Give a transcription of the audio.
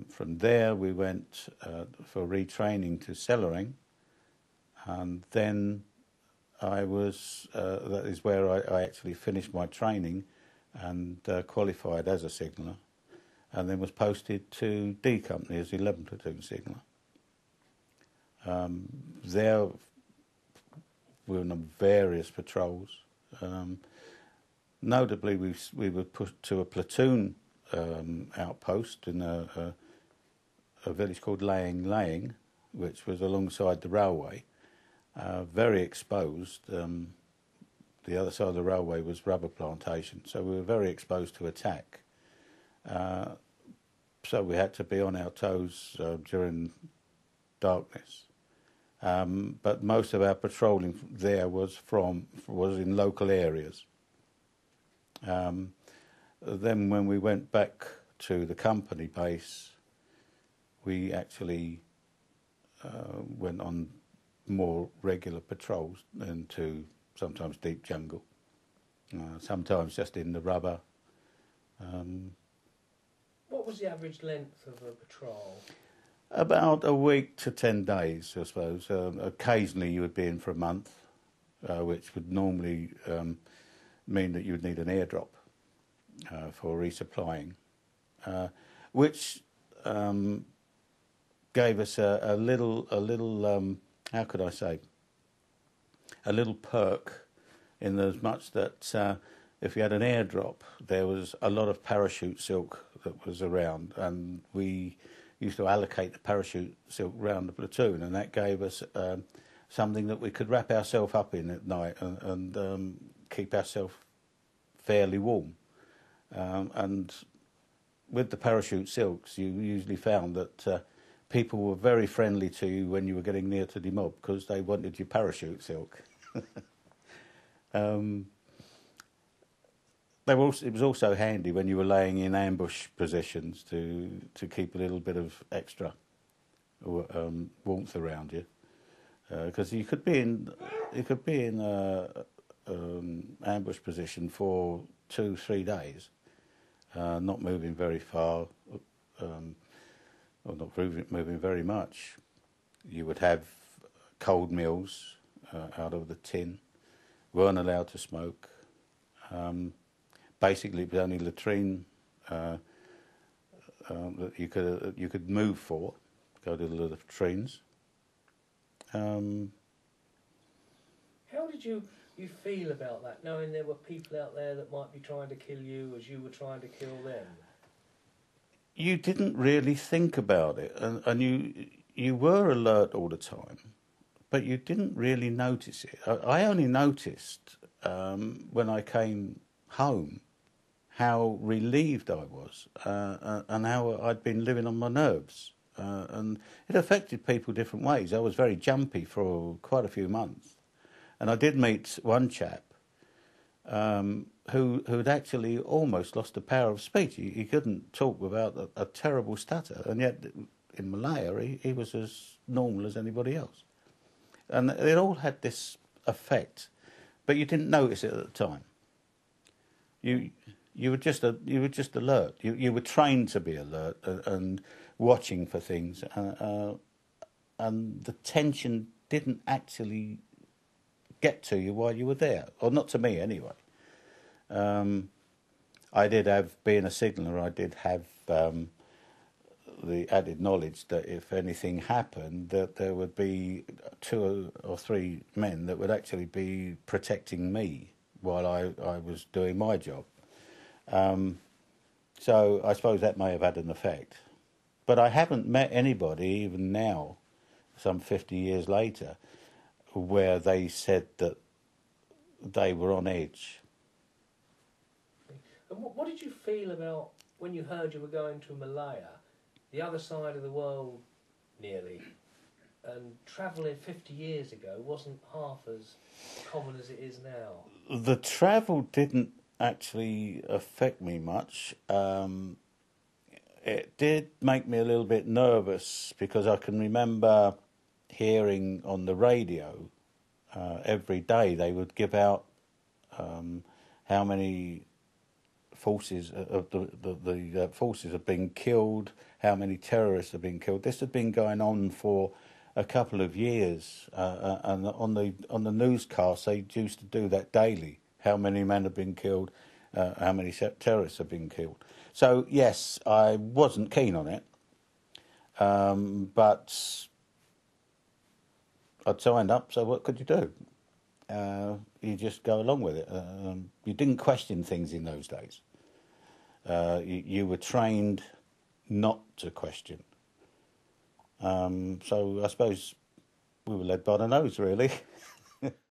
From there we went for retraining to Surrey, and then that is where I actually finished my training and qualified as a signaller, and then was posted to D Company as 11 Platoon signaller. There we were on various patrols. Notably, we were put to a platoon outpost in a village called Laying, which was alongside the railway, very exposed. The other side of the railway was rubber plantation, so we were very exposed to attack. So we had to be on our toes during darkness. But most of our patrolling there was in local areas. Then when we went back to the company base, we actually went on more regular patrols into sometimes deep jungle, sometimes just in the rubber. What was the average length of a patrol? About a week to 10 days, I suppose. Occasionally you would be in for a month, which would normally mean that you would need an airdrop for resupplying, which gave us a little how could I say, a little perk, in as much that if you had an airdrop, there was a lot of parachute silk that was around, and we used to allocate the parachute silk round the platoon, and that gave us something that we could wrap ourselves up in at night and keep ourselves fairly warm. And with the parachute silks, you usually found that people were very friendly to you when you were getting near to the mob because they wanted your parachute silk. It was also handy when you were laying in ambush positions to keep a little bit of extra warmth around you, because you could be in ambush position for 2-3 days, not moving very far, or not moving very much. You would have cold meals out of the tin, weren't allowed to smoke. Basically, it was only latrine that you could move for, go to the latrines. How did you feel about that, knowing there were people out there that might be trying to kill you as you were trying to kill them? You didn't really think about it, and you were alert all the time, but you didn't really notice it. I only noticed when I came home how relieved I was, and how I'd been living on my nerves. And it affected people different ways. I was very jumpy for quite a few months. And I did meet one chap who'd actually almost lost the power of speech. He couldn't talk without a terrible stutter, and yet in Malaya he was as normal as anybody else. And it all had this effect, but you didn't notice it at the time. You were just alert. You were trained to be alert and watching for things, and the tension didn't actually get to you while you were there, or not to me anyway. I did have, being a signaller, I did have the added knowledge that if anything happened, that there would be 2 or 3 men that would actually be protecting me while I was doing my job. So I suppose that may have had an effect. But I haven't met anybody, even now, some 50 years later, where they said that they were on edge. And what did you feel about when you heard you were going to Malaya, the other side of the world nearly, and travelling 50 years ago wasn't half as common as it is now? The travel didn't actually affect me much. It did make me a little bit nervous because I can remember hearing on the radio every day they would give out how many forces forces have been killed, how many terrorists have been killed. This had been going on for a couple of years, and on the newscasts they used to do that daily. How many men have been killed? How many terrorists have been killed? So yes, I wasn't keen on it, but I'd signed up. So what could you do? You just go along with it. You didn't question things in those days. You were trained not to question. So I suppose we were led by the nose, really.